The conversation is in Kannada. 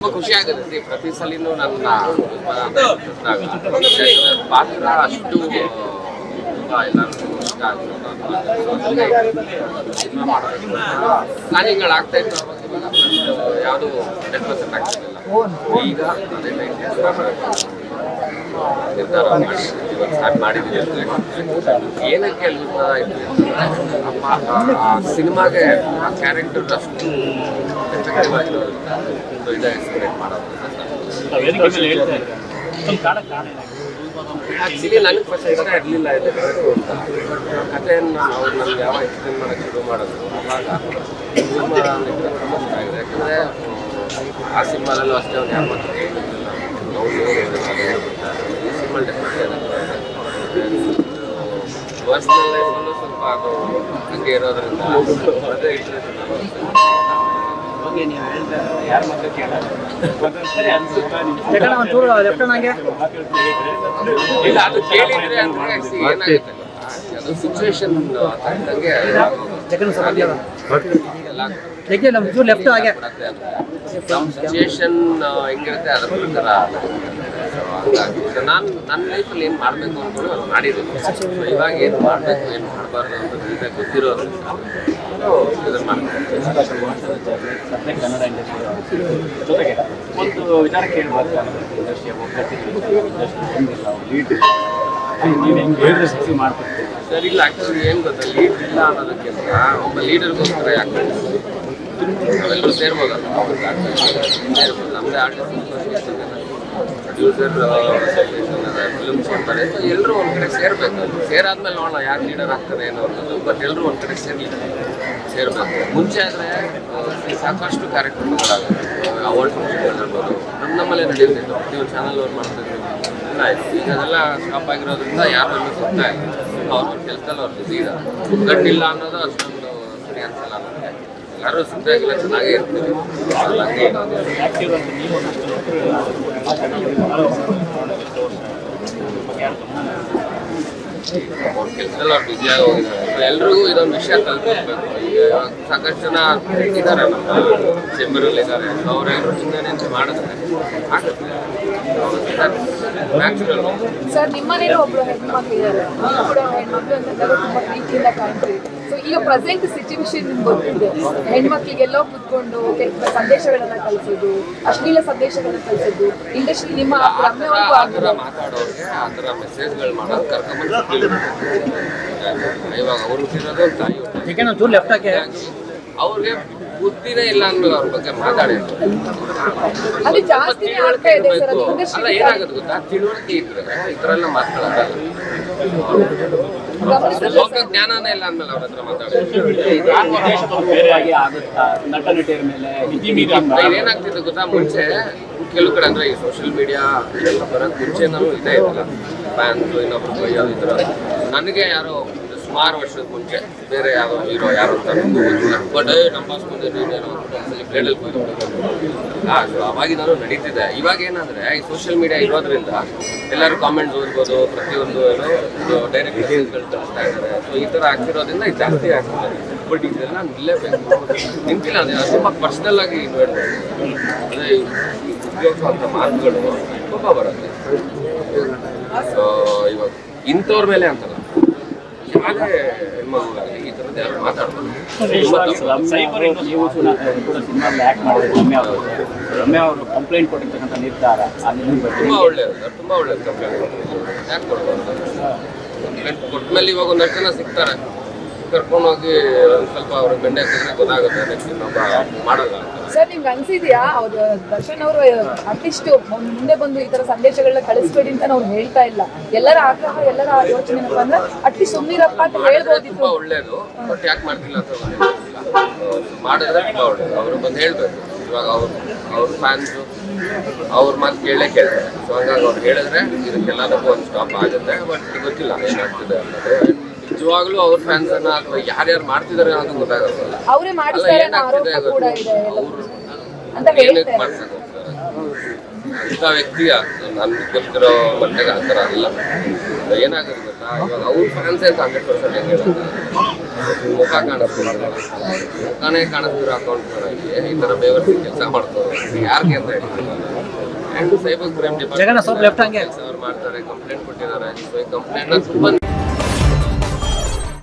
ತುಂಬಾ ಖುಷಿ ಆಗುತ್ತೆ ಪ್ರತಿ ಸಲಿನೂ ನನ್ನ ಪಾತ್ರ ಅಷ್ಟು ತುಂಬಾ ಎಲ್ಲರಿಗೂ ಇಷ್ಟ ಸಿನಿಮಾ ಮಾಡೋದು ಪ್ಲಾನಿಂಗ್ಗಳಾಗ್ತಾ ಇತ್ತು ಅವಾಗ ಯಾವುದು 100% ಆಗ್ತಿರಲಿಲ್ಲ. ಈಗ ಅದೇ ನಿರ್ಧಾರ ಮಾಡಿ ಸ್ಟಾರ್ಟ್ ಮಾಡಿದ್ದೀವಿ. ಏನಕ್ಕೆ ಅಲ್ವಾ ಸಿನಿಮಾಗೆ ಆ ಕ್ಯಾರೆಕ್ಟರ್ ಅಷ್ಟು ಎಫೆಕ್ಟಿವ್ ಆಗಿರೋದ್ರಿಂದ ಇದು ಎಕ್ಸ್ಪ್ಲೇನ್ ಮಾಡೋದು. ಆ್ಯಕ್ಚುಲಿ ನನಗೆ ಫಸ್ಟ್ ಇಷ್ಟ ಇರಲಿಲ್ಲ ಇದು ಬರಬೇಕು ಅಂತ. ಕಥೆಯನ್ನು ಅವ್ರು ನಮ್ಗೆ ಯಾವಾಗ ಎಕ್ಸ್ಪ್ಲೇನ್ ಮಾಡೋಕ್ಕೆ ಶುರು ಮಾಡೋದು ಅವಾಗ ತುಂಬ ಇಷ್ಟ ಆಗಿದೆ. ಯಾಕಂದರೆ ಆ ಸಿನಿಮಾದಲ್ಲೂ ಅಷ್ಟೇ ಅವ್ನು ಯಾರು ಮಾತ್ರ ಕೇಳಿರಲಿಲ್ಲ. ಅವ್ರು ಈ ಸಿನಿಮಾ ಪರ್ಸ್ನಲ್ ಲೈಫಲ್ಲೂ ಸ್ವಲ್ಪ ಅದು ಹಂಗೆ ಇರೋದ್ರಿಂದ ಅದೇ ಯಾರು ಮಾತ್ರ ಕೇಳಲ್ಲ. ಇಲ್ಲ ಅದು ಕೇಳಿದ್ರೆ ಅಂದ್ರೆ ಏನಾಗುತ್ತೆ ಅದು ಸಿಚುವೇಶನ್ ತಕ್ಕಂಗೆ ಸಿಚುವೇಶನ್ ಹೆಂಗಿರುತ್ತೆ ಅದ್ರ ಪ್ರಕಾರ ನಾನು ನನ್ನ ಲೈಫಲ್ಲಿ ಏನು ಮಾಡಬೇಕು ಅಂದ್ಕೊಂಡು ಅದು ಮಾಡಿದ್ದೀನಿ. ಇವಾಗ ಏನು ಮಾಡಬೇಕು ಏನು ಮಾಡಬಾರ್ದು ಅಂತ ಗೊತ್ತಿರೋದ್ರಿಂದ ಇದನ್ನು ಮಾಡ್ತೀನಿ. ಕನ್ನಡ ಇಂಡಸ್ಟ್ರಿ ಜೊತೆಗೆ ಒಂದು ವಿಚಾರ ಕೇಳಬಾರ್ದು. ಇಂಡಸ್ಟ್ರಿಯ ಒಗ್ಗಟ್ಟಿಲ್ಲ ಮಾಡ್ಕೊಡ್ತೀವಿ ಸರ್. ಇಲ್ಲ ಆ್ಯಕ್ಚುಲಿ ಏನು ಗೊತ್ತಾ, ಲೀಡ್ ಇಲ್ಲ ಅನ್ನೋದಕ್ಕಿಂತ ಒಬ್ಬ ಲೀಡರ್ಗೋಸ್ಕರ ಯಾಕೆ ನಾವೆಲ್ಲರೂ ಸೇರ್ಬೋದಲ್ಲ. ಸೇರ್ಬೋದು. ನಮ್ಮದೇ ಆರ್ಟಿಸ್ಟ್ ಪ್ರೊಡ್ಯೂಸರ್ ಅಸೋಸಿಯೇಷನ್ ಅದ, ಫಿಲ್ಮ್ ಚೇಂಬರ್, ಎಲ್ಲರೂ ಒಂದು ಕಡೆ ಸೇರಬೇಕು. ಸೇರಾದ್ಮೇಲೆ ನೋಡೋಣ ಯಾರು ಲೀಡರ್ ಆಗ್ತಾರೆ ಏನೋ ಅನ್ನೋದು. ಬಟ್ ಎಲ್ಲರೂ ಒಂದು ಕಡೆ ಸೇರಬೇಕು. ಮುಂಚೆ ಆದರೆ ಸಾಕಷ್ಟು ಕಾರ್ಯಕ್ರಮಗಳಾಗುತ್ತೆ. ಅವಾರ್ಡ್ ಫಂಕ್ಷನ್ಗಳಿರ್ಬೋದು ನಮ್ಮಲ್ಲೇ ನಡೆಯುತ್ತಿತ್ತು. ನೀವು ಚಾನಲ್ ಅವ್ರು ಮಾಡ್ತಿದ್ರು ಎಲ್ಲ ಆಯಿತು. ಈಗ ಅದೆಲ್ಲ ಸ್ಟಾಪ್ ಆಗಿರೋದ್ರಿಂದ ಯಾರು ಎಲ್ಲೂ ಸಿಗ್ತಾ ಇಲ್ಲ. ಅವ್ರ ಕೆಲಸದಲ್ಲಿ ಅವ್ರು ಬಿಸಿ ಇದ್ದಾರೆ. ಒಗ್ಗಟ್ಟಿಲ್ಲ ಅನ್ನೋದು ಅಷ್ಟೊಂದು ಸರಿ ಅನ್ಸಲ್ಲ ನನಗೆ. ಎಲ್ಲರೂ ಸಿಗ್ತಾಗಿಲ್ಲ, ಚೆನ್ನಾಗೇ ಇರ್ತೀವಿ. ಹಂಗೆ ಅವ್ರ ಕೆಲಸದಲ್ಲಿ ಅವ್ರು ಬ್ಯುಸಿಯಾಗಿ ಹೋಗಿದ್ದಾರೆ. ಸೊ ಎಲ್ರಿಗೂ ಇದೊಂದು ವಿಷಯ ತಲುಪಿಸ್ಬೇಕು. ಈಗ ಸಾಕಷ್ಟು ಜನ ಇದ್ದಾರೆ, ನಮ್ಮ ಚೇಂಬರಲ್ಲಿ ಇದ್ದಾರೆ. ಅವರೆಲ್ಲರೂ ಸುಮ್ಮನೆ ನಿಂತು ಮಾಡಿದ್ರೆ ಆಗುತ್ತೆ. ಸರ್, ನಿಮ್ಮನೇಲಿ ಒಬ್ರು ಹೆಣ್ಮಕ್ಳು ಇದ್ದಾರೆ. ನೀವು ಕೂಡ ಹೆಣ್ಮಕ್ಳು ಅಂತಂದಾಗ ತುಂಬಾ ಪ್ರೀತಿಯಿಂದ ಕಾಣ್ತೀವಿ. ಸೊ ಈಗ ಪ್ರೆಸೆಂಟ್ ಸಿಚುವೇಶನ್ ನಿಮ್ಗೆ ಗೊತ್ತಿದೆ. ಹೆಣ್ಮಕ್ಳಿಗೆಲ್ಲೋ ಕೂತ್ಕೊಂಡು ಸಂದೇಶಗಳನ್ನ ಕಲಿಸೋದು, ಅಶ್ಲೀಲ ಸಂದೇಶಗಳನ್ನ ಕಲಿಸೋದು ಇಂಡಸ್ಟ್ರಿ ನಿಮ್ಮ ಮಾತಾಡೋರಿಗೆ ಆ ಥರ ಮೆಸೇಜ್ಗಳು ಮಾಡೋದು ಕರ್ಕೊಂಡ್ಬಂದು ಇವಾಗ ಅವ್ರು ಹುಟ್ಟಿರೋದು ತಾಯಿ ಅವ್ರಿಗೆ ಬುದ್ಧಿನೇ ಇಲ್ಲ ಅನ್ನೋದು ಅವ್ರ ಬಗ್ಗೆ ಮಾತಾಡಿದ್ರು. ಅಲ್ಲ ಏನಾಗುತ್ತೆ ಗೊತ್ತಾ, ತಿಳುವಳಿಕೆ ಇದ್ರೆ ಈ ಥರ ಎಲ್ಲ ಮಾತಾಡೋದಲ್ಲ. ಲೋಕ ಜ್ಞಾನನೇ ಇಲ್ಲ ಅಂದ್ಮೇಲೆ ಅವ್ರ ಹತ್ರ ಮಾತಾಡೋದು ಏನಾಗ್ತಿತ್ತು ಗೊತ್ತಾ. ಮುಂಚೆ ಕೆಲವು ಕಡೆ ಅಂದ್ರೆ ಈ ಸೋಷಿಯಲ್ ಮೀಡಿಯಾ ಇದೆಲ್ಲ ಬರೋದು ಮುಂಚೆ ನಾನು ಇದೇ ಇರಲ್ಲ. ಫ್ಯಾನ್ಸ್ ಇನ್ನೊಬ್ರು ಬೈಯೋದು ಈ ಥರ. ನನಗೆ ಯಾರೋ ಸುಮಾರು ವರ್ಷದ ಮುಂಚೆ ಬೇರೆ ಯಾವ ಹೀರೋ ಯಾರು ಅಂತ ಗೊತ್ತಿಲ್ಲ. ಬಟ್ ನಮ್ಮ ಬಾಸ್ ಮುಂದೆ ನೀನೇನೋ ಪ್ಲೇಡಲ್ಲಿ ಅವಾಗಿನಾನು ನಡೀತಿದೆ. ಇವಾಗ ಏನಂದ್ರೆ ಈ ಸೋಷಿಯಲ್ ಮೀಡಿಯಾ ಇರೋದ್ರಿಂದ ಎಲ್ಲರೂ ಕಾಮೆಂಟ್ಸ್ ಓದ್ಬೋದು, ಪ್ರತಿಯೊಂದು ಏನೋ ಡೈರೆಕ್ಟ್ ಮೆಸೇಜ್ಗಳು ಕಳಿಸ್ತಾ ಇದ್ದಾರೆ. ಸೊ ಈ ಥರ ಆಗ್ತಿರೋದ್ರಿಂದ ಇದು ಜಾಸ್ತಿ ಆಗ್ತದೆ. ಬಟ್ ಇದೆಲ್ಲ ನಿಲ್ಲೇಬೇಕು. ನಿಂತಿಲ್ಲ ಅಂದರೆ ತುಂಬ ಪರ್ಸ್ನಲ್ ಆಗಿ ಇನ್ವಾಲ್ವ್ ಅದೇ ಉಪಯೋಗಿಸುವಂಥ ಮಾತುಗಳು ತುಂಬ ಬರುತ್ತೆ. ಸೊ ಇವಾಗ ಇಂಥವ್ರ ಮೇಲೆ ಅಂತಲ್ಲ, ಯಾವುದೇ ಹೆಣ್ಮಗುವಾಗಲಿ ಈ ಥರದ್ದು ಯಾರು ಮಾತಾಡ್ಬೋದು. ರಮ್ಯಾ ಅವರು ಕಂಪ್ಲೇಂಟ್ ಕೊಟ್ಟಿರ್ತಕ್ಕಂಥ ನಿರ್ಧಾರ ತುಂಬ ಒಳ್ಳೆಯದು ಸರ್, ತುಂಬ ಒಳ್ಳೆಯದು. ಕಂಪ್ಲೇಂಟ್ ಯಾಕೆ ಕೊಡ್ಬೋದು? ಕಂಪ್ಲೇಂಟ್ ಕೊಟ್ಟ ಮೇಲೆ ಇವಾಗ ಒಂದಷ್ಟು ಜನ ಸಿಗ್ತಾರೆ. ಕರ್ಕೊಂಡೋಗಿ ಸ್ವಲ್ಪ ಅವ್ರ ಬೆಂಡೆ ಹಾಕಿದ್ರೆ ಗೊತ್ತಾಗುತ್ತೆ ನೆಕ್ಸ್ಟ್ ಇನ್ನೊಬ್ಬ ಮಾಡಲ್ಲ ಅಂತ. ಸರ್, ನಿಮ್ಗೆ ಅನ್ಸಿದ್ಯಾ ಅವ್ರು ದರ್ಶನ್ ಅವರು ಅಟ್ಲೀಸ್ಟ್ ಮುಂದೆ ಬಂದು ಈ ತರ ಸಂದೇಶಗಳನ್ನ ಕಳಿಸ್ಬೇಡಿ ಅಂತ ಅವ್ರು ಹೇಳ್ತಾ ಇಲ್ಲ? ಎಲ್ಲರ ಆಗ್ರಹ, ಎಲ್ಲರ ಯೋಚನೆ ಏನಪ್ಪ ಅಂದ್ರೆ ಅಟ್ಲೀಸ್ಟ್ ಸುಮ್ಮನಿರಪ್ಪ ಅಂತ ಹೇಳ್ಬೋದಿತ್ತು. ತುಂಬಾ ಒಳ್ಳೇದು. ಬಟ್ ಯಾಕೆ ಮಾಡ್ತಿಲ್ಲ ಅಂತ ಮಾಡಿದ್ರೆ ತುಂಬಾ ಒಳ್ಳೇದು. ಅವರು ಬಂದು ಹೇಳ್ಬೇಕು. ಇವಾಗ ಅವ್ರ ಫ್ಯಾನ್ಸು ಅವ್ರ ಮಾತು ಕೇಳ್ತಾರೆ. ಸೊ ಹಂಗಾಗಿ ಅವ್ರು ಹೇಳಿದ್ರೆ ಇದಕ್ಕೆಲ್ಲದಕ್ಕೂ ಒಂದು ಸ್ಟಾಪ್ ಆಗುತ್ತೆ. ಬಟ್ ಗೊತ್ತಿಲ್ಲ ಏನಾಗ್ತಿದೆ ಅನ್ನೋದು. ನಿಜವಾಗ್ಲೂ ಅವ್ರ ಫ್ಯಾನ್ಸ್ ಅನ್ನ ಅಥವಾ ಯಾರ್ಯಾರು ಮಾಡ್ತಿದಾರೆ ಅನ್ನೋದು ಗೊತ್ತಾಗಲ್ಲ. ಅವರೇ ಮಾಡ್ತಾರೆ ಏನಾಗ್ತಿದೆ ಏನಕ್ಕೆ ಮಾಡ್ಸಕ್ ಹೋಗ್ತಾರೆ. ಅಂತ ವ್ಯಕ್ತಿಯ ನನ್ಗೆ ಗೊತ್ತಿರೋ ಮಟ್ಟಿಗೆ ಆ ಥರ ಅಲ್ಲ. ಏನಾಗುತ್ತೆ ಗೊತ್ತಾ, ಇವಾಗ ಅವ್ರ ಫ್ಯಾನ್ಸೇ ಅಂತ 100% ಹೆಂಗೆ ಮುಖ ಕಾಣಿಸ್ತಿಲ್ಲ, ಮುಖನೇ ಕಾಣಿಸ್ತಿರೋ ಅಕೌಂಟ್ಗಳಲ್ಲಿ ಈ ಥರ ಬೇವರ್ಸಿ ಕೆಲಸ ಮಾಡ್ತಾರೆ ಯಾರಿಗೆ ಅಂತ ಹೇಳ್ತೀನಿ. ಆ್ಯಂಡ್ ಸೈಬರ್ ಕ್ರೈಮ್ ಡಿಪಾರ್ಟ್ಮೆಂಟ್ ಕೆಲಸ ಅವ್ರು ಮಾಡ್ತಾರೆ, ಕಂಪ್ಲೇಂಟ್ ಕೊಟ್ಟಿದ್ದಾರೆ. ಸೊ ಈ ಕಂಪ್ಲೇಂಟ್ನ ತುಂಬ